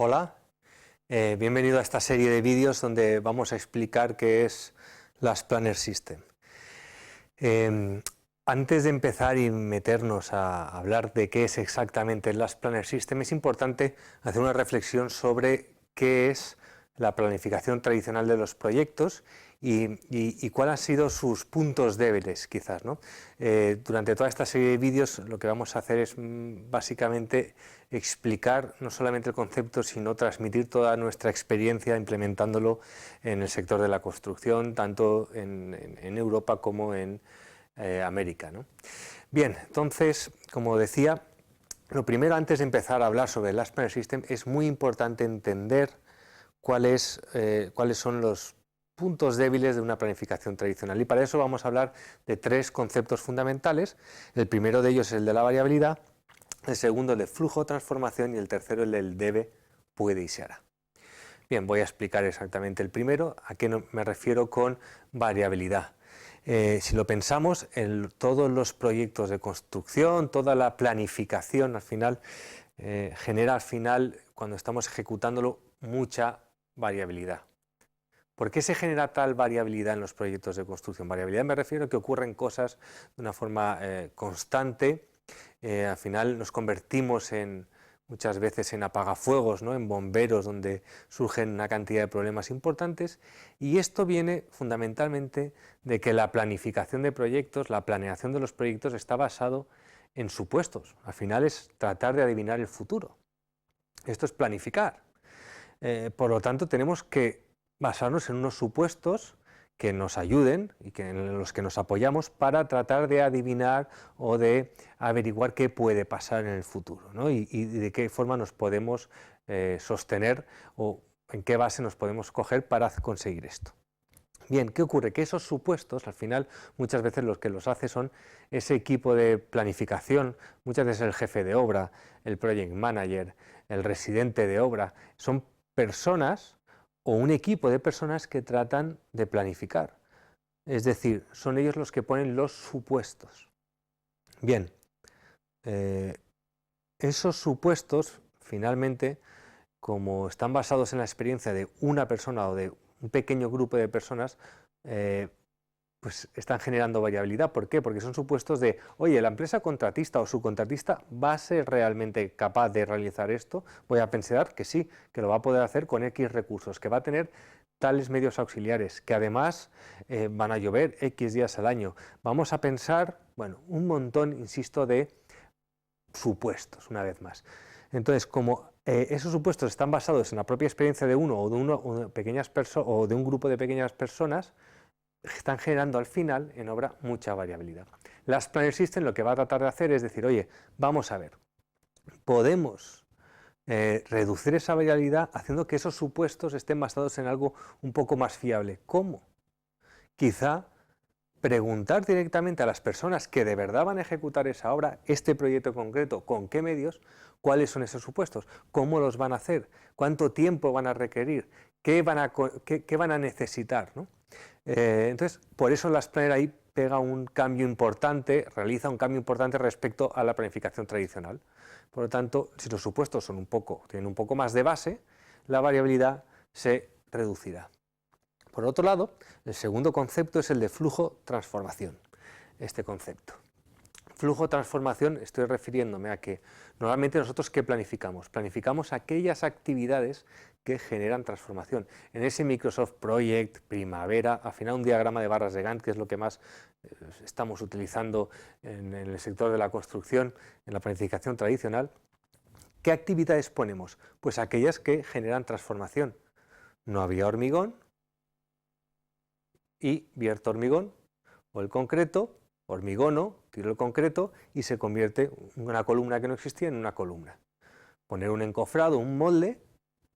Hola, bienvenido a esta serie de vídeos donde vamos a explicar qué es Last Planner System. Antes de empezar y meternos a hablar de qué es exactamente el Last Planner System, es importante hacer una reflexión sobre qué es la planificación tradicional de los proyectos y cuáles han sido sus puntos débiles, quizás, ¿no? Durante toda esta serie de vídeos lo que vamos a hacer es básicamente explicar no solamente el concepto, sino transmitir toda nuestra experiencia implementándolo en el sector de la construcción, tanto en Europa como en América, ¿no? Bien, entonces, como decía, lo primero, antes de empezar a hablar sobre el Last Planner System, es muy importante entender cuáles son los puntos débiles de una planificación tradicional. Y para eso vamos a hablar de tres conceptos fundamentales. El primero de ellos es el de la variabilidad, el segundo el de flujo, transformación y el tercero el del debe, puede y se hará. Bien, voy a explicar exactamente el primero. ¿A qué me refiero con variabilidad? Si lo pensamos, todos los proyectos de construcción, toda la planificación al final genera al final, cuando estamos ejecutándolo, mucha variabilidad. ¿Por qué se genera tal variabilidad en los proyectos de construcción? Variabilidad me refiero a que ocurren cosas de una forma constante. Al final nos convertimos muchas veces en apagafuegos, ¿no? En bomberos donde surgen una cantidad de problemas importantes, y esto viene fundamentalmente de que la planificación de proyectos, la planeación de los proyectos está basado en supuestos. Al final es tratar de adivinar el futuro. Esto es planificar. Por lo tanto, tenemos que basarnos en unos supuestos que nos ayuden y en los que nos apoyamos para tratar de adivinar o de averiguar qué puede pasar en el futuro, ¿no? y de qué forma nos podemos sostener o en qué base nos podemos coger para conseguir esto. Bien, ¿qué ocurre? Que esos supuestos, al final, muchas veces los que los hace son ese equipo de planificación, muchas veces el jefe de obra, el project manager, el residente de obra, son personas o un equipo de personas que tratan de planificar. Es decir, son ellos los que ponen los supuestos. Bien, esos supuestos, finalmente, como están basados en la experiencia de una persona o de un pequeño grupo de personas, pues están generando variabilidad. ¿Por qué? Porque son supuestos de, oye, la empresa contratista o subcontratista va a ser realmente capaz de realizar esto. Voy a pensar que sí, que lo va a poder hacer con X recursos, que va a tener tales medios auxiliares, que además van a llover X días al año. Vamos a pensar, bueno, un montón, insisto, de supuestos, una vez más. Entonces, como esos supuestos están basados en la propia experiencia de uno o de un grupo de pequeñas personas, están generando al final en obra mucha variabilidad. Last Planner System lo que va a tratar de hacer es decir, oye, vamos a ver, podemos reducir esa variabilidad haciendo que esos supuestos estén basados en algo un poco más fiable. ¿Cómo? Quizá preguntar directamente a las personas que de verdad van a ejecutar esa obra, este proyecto concreto, con qué medios, cuáles son esos supuestos, cómo los van a hacer, cuánto tiempo van a requerir, qué van a necesitar, ¿no? Entonces, por eso Last Planner ahí pega un cambio importante, realiza un cambio importante respecto a la planificación tradicional. Por lo tanto, si los supuestos tienen un poco más de base, la variabilidad se reducirá. Por otro lado, el segundo concepto es el de flujo-transformación. Este concepto. Flujo-transformación, estoy refiriéndome a que normalmente nosotros ¿qué planificamos? Planificamos aquellas actividades que generan transformación. En ese Microsoft Project, Primavera, al final un diagrama de barras de Gantt, que es lo que más estamos utilizando en el sector de la construcción, en la planificación tradicional, ¿qué actividades ponemos? Pues aquellas que generan transformación. No había hormigón, y vierto hormigón, o el concreto, hormigono, tiro el concreto y se convierte una columna que no existía en una columna. Poner un encofrado, un molde,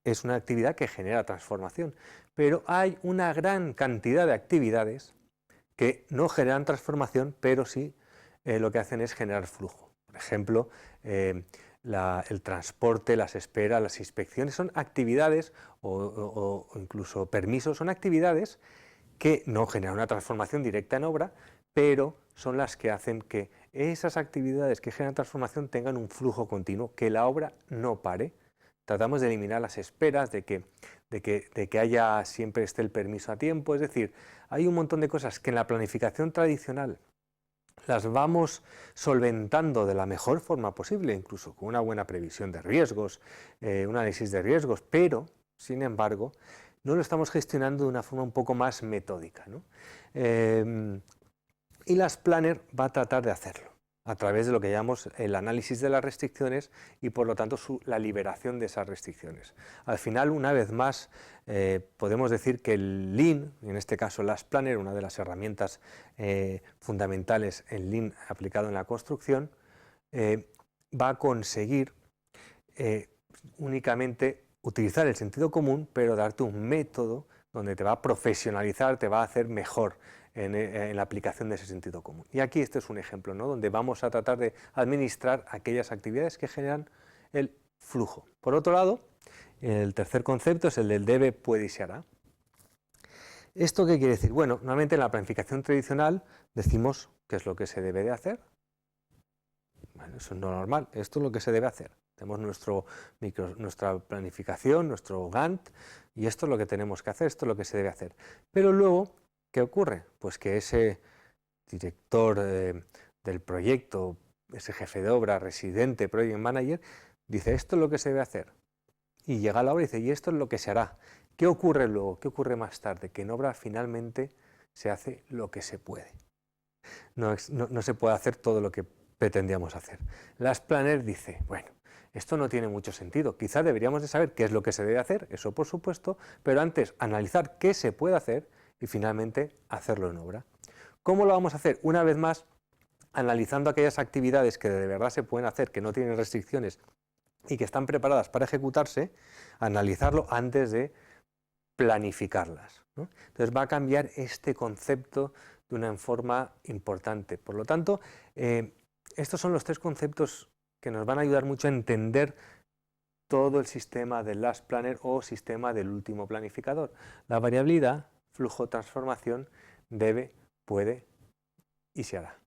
es una actividad que genera transformación, pero hay una gran cantidad de actividades que no generan transformación, pero sí lo que hacen es generar flujo. Por ejemplo, el transporte, las esperas, las inspecciones son actividades o incluso permisos, son actividades que no generan una transformación directa en obra, pero son las que hacen que esas actividades que generan transformación tengan un flujo continuo, que la obra no pare, tratamos de eliminar las esperas, de que haya siempre esté el permiso a tiempo. Es decir, hay un montón de cosas que en la planificación tradicional las vamos solventando de la mejor forma posible, incluso con una buena previsión de riesgos, un análisis de riesgos, pero, sin embargo, no lo estamos gestionando de una forma un poco más metódica, ¿no? Y las Planner va a tratar de hacerlo a través de lo que llamamos el análisis de las restricciones y, por lo tanto, la liberación de esas restricciones. Al final, una vez más, podemos decir que el Lean, en este caso las Planner, una de las herramientas fundamentales en Lean aplicado en la construcción, va a conseguir únicamente utilizar el sentido común, pero darte un método donde te va a profesionalizar, te va a hacer mejor en la aplicación de ese sentido común. Y aquí este es un ejemplo, ¿no?, donde vamos a tratar de administrar aquellas actividades que generan el flujo. Por otro lado, el tercer concepto es el del debe, puede y se hará. ¿Esto qué quiere decir? Bueno, normalmente en la planificación tradicional decimos qué es lo que se debe de hacer. Bueno, eso es no normal, esto es lo que se debe hacer. Tenemos nuestra planificación, nuestro Gantt, y esto es lo que tenemos que hacer, esto es lo que se debe hacer. Pero luego, ¿qué ocurre? Pues que ese director del proyecto, ese jefe de obra, residente, project manager, dice esto es lo que se debe hacer. Y llega la obra y dice, y esto es lo que se hará. ¿Qué ocurre luego? ¿Qué ocurre más tarde? Que en obra finalmente se hace lo que se puede. No se puede hacer todo lo que pretendíamos hacer. Las Planner dice, bueno, esto no tiene mucho sentido. Quizá deberíamos de saber qué es lo que se debe hacer, eso por supuesto, pero antes analizar qué se puede hacer y finalmente hacerlo en obra. ¿Cómo lo vamos a hacer? Una vez más, analizando aquellas actividades que de verdad se pueden hacer, que no tienen restricciones y que están preparadas para ejecutarse, analizarlo antes de planificarlas, ¿no? Entonces va a cambiar este concepto de una forma importante. Por lo tanto, estos son los tres conceptos que nos van a ayudar mucho a entender todo el sistema del Last Planner o sistema del último planificador. La variabilidad, flujo, transformación, debe, puede y se hará.